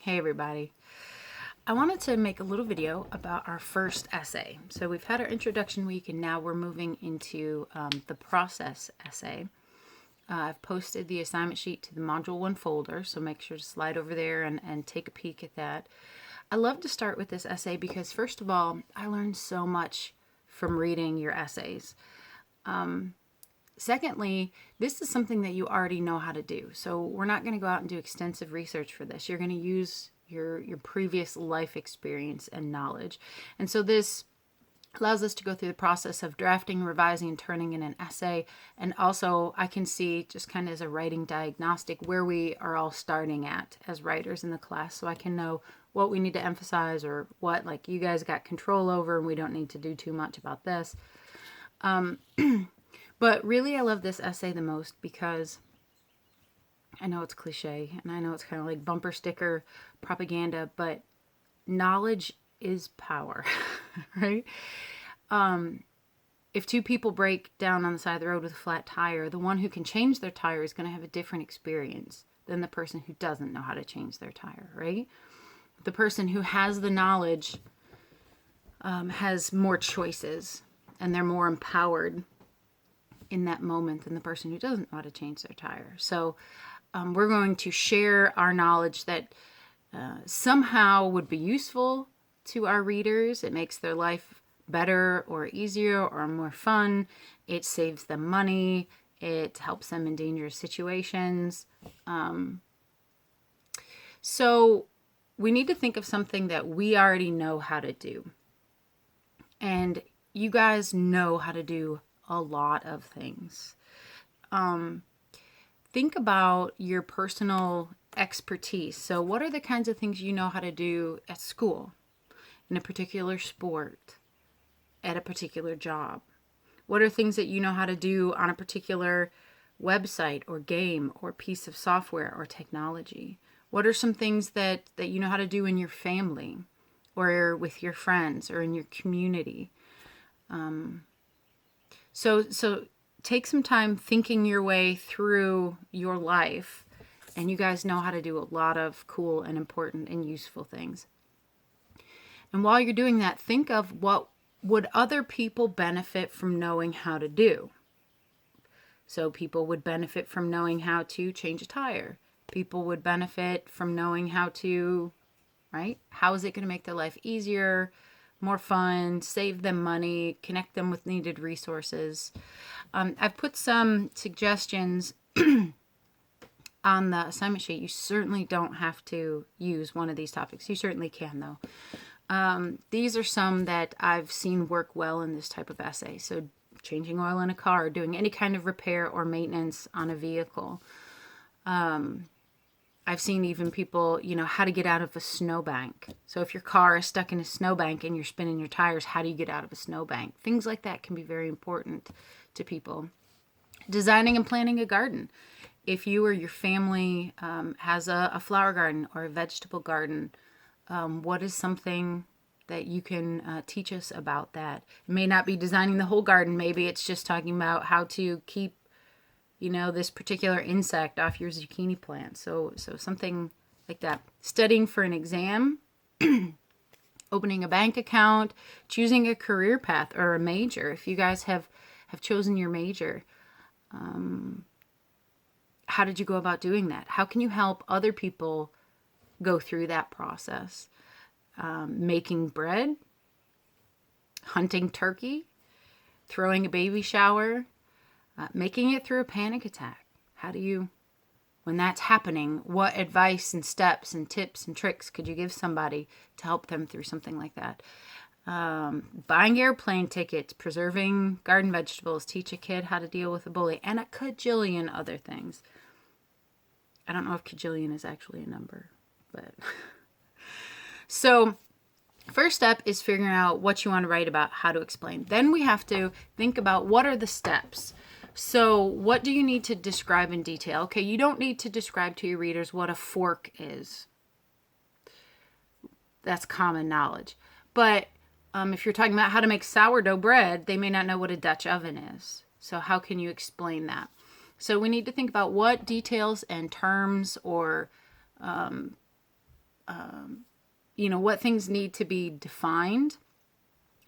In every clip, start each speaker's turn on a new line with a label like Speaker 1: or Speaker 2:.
Speaker 1: Hey everybody. I wanted to make a little video about our first essay. So we've had our introduction week and now we're moving into the process essay. I've posted the assignment sheet to the Module 1 folder, so make sure to slide over there and take a peek at that. I love to start with this essay because first of all, I learned so much from reading your essays. Secondly, this is something that you already know how to do. So we're not going to go out and do extensive research for this. You're going to use your previous life experience and knowledge. And so this allows us to go through the process of drafting, revising, and turning in an essay. And also I can see, just kind of as a writing diagnostic, where we are all starting at as writers in the class. So I can know what we need to emphasize or what like you guys got control over and we don't need to do too much about this. But really, I love this essay the most because I know it's cliche and I know it's kind of like bumper sticker propaganda, but knowledge is power, right? If two people break down on the side of the road with a flat tire, the one who can change their tire is going to have a different experience than the person who doesn't know how to change their tire, right? The person who has the knowledge has more choices and they're more empowered in that moment than the person who doesn't know how to change their tire. So we're going to share our knowledge that somehow would be useful to our readers. It makes their life better or easier or more fun. It saves them money. It helps them in dangerous situations. So we need to think of something that we already know how to do. And you guys know how to do a lot of things. Think about your personal expertise. So what are the kinds of things you know how to do at school, in a particular sport, at a particular job? What are things that you know how to do on a particular website or game or piece of software or technology? What are some things that you know how to do in your family or with your friends or in your community? So take some time thinking your way through your life, and you guys know how to do a lot of cool and important and useful things. And while you're doing that, think of what would other people benefit from knowing how to do. So people would benefit from knowing how to change a tire. People would benefit from knowing how to, right? How is it going to make their life easier, more fun, save them money, connect them with needed resources? I've put some suggestions on the assignment sheet. You certainly don't have to use one of these topics. You certainly can, though. These are some that I've seen work well in this type of essay. So changing oil in a car, doing any kind of repair or maintenance on a vehicle. I've seen even people, how to get out of a snowbank. So if your car is stuck in a snowbank and you're spinning your tires, how do you get out of a snowbank? Things like that can be very important to people. Designing and planting a garden. If you or your family has a flower garden or a vegetable garden, what is something that you can teach us about that? It may not be designing the whole garden. Maybe it's just talking about how to keep this particular insect off your zucchini plant. So something like that. Studying for an exam, opening a bank account, choosing a career path or a major. If you guys have chosen your major, how did you go about doing that? How can you help other people go through that process? Making bread, hunting turkey, throwing a baby shower, making it through a panic attack. How do you, when that's happening, what advice and steps and tips and tricks could you give somebody to help them through something like that? Buying airplane tickets, preserving garden vegetables, teach a kid how to deal with a bully, and a cajillion other things. I don't know if cajillion is actually a number, but so first step is figuring out what you want to write about, how to explain. Then we have to think about what are the steps. So what do you need to describe in detail? Okay, you don't need to describe to your readers what a fork is. That's common knowledge. But if you're talking about how to make sourdough bread, they may not know what a Dutch oven is. So how can you explain that? So we need to think about what details and terms or what things need to be defined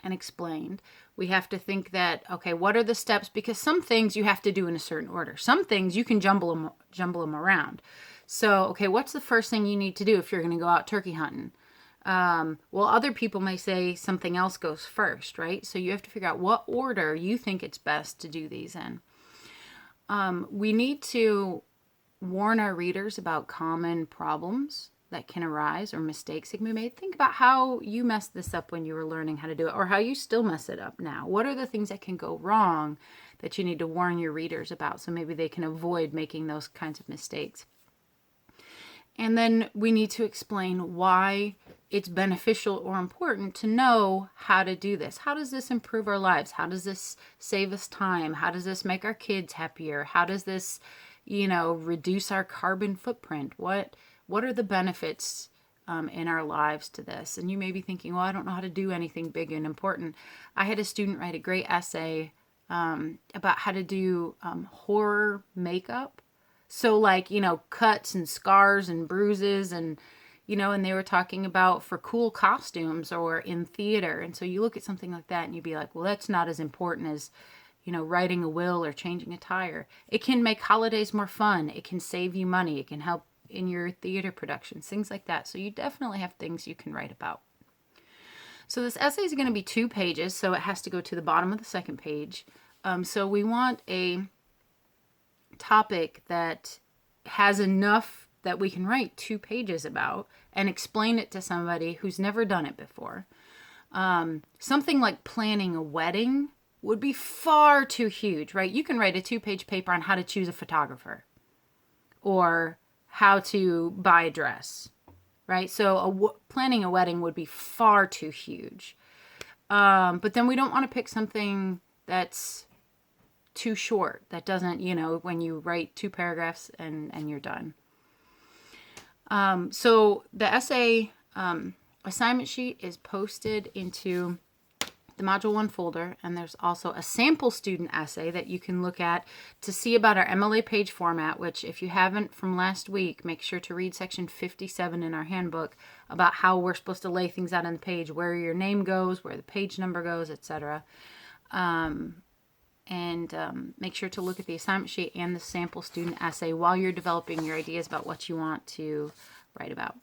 Speaker 1: and explained. We have to think that, okay, what are the steps? Because some things you have to do in a certain order. Some things you can jumble them around. So, okay, what's the first thing you need to do if you're going to go out turkey hunting? Well, other people may say something else goes first, right? So you have to figure out what order you think it's best to do these in. We need to warn our readers about common problems that can arise or mistakes that can be made. Think about how you messed this up when you were learning how to do it, or how you still mess it up now. What are the things that can go wrong that you need to warn your readers about so maybe they can avoid making those kinds of mistakes? And then we need to explain why it's beneficial or important to know how to do this. How does this improve our lives? How does this save us time? How does this make our kids happier? How does this, reduce our carbon footprint? What are the benefits in our lives to this? And you may be thinking, well, I don't know how to do anything big and important. I had a student write a great essay about how to do horror makeup. So like, cuts and scars and bruises and they were talking about for cool costumes or in theater. And so you look at something like that and you'd be like, well, that's not as important as, writing a will or changing a tire. It can make holidays more fun. It can save you money. It can help in your theater productions, things like that. So you definitely have things you can write about. So this essay is going to be 2 pages, so it has to go to the bottom of the second page. So we want a topic that has enough that we can write 2 pages about and explain it to somebody who's never done it before. Something like planning a wedding would be far too huge, right? You can write a 2-page paper on how to choose a photographer or how to buy a dress, right? So planning a wedding would be far too huge. But then we don't want to pick something that's too short, that doesn't, when you write 2 paragraphs and you're done. So the essay assignment sheet is posted into the Module 1 folder, and there's also a sample student essay that you can look at to see about our MLA page format, which if you haven't from last week, make sure to read section 57 in our handbook about how we're supposed to lay things out on the page, where your name goes, where the page number goes, etc. Make sure to look at the assignment sheet and the sample student essay while you're developing your ideas about what you want to write about.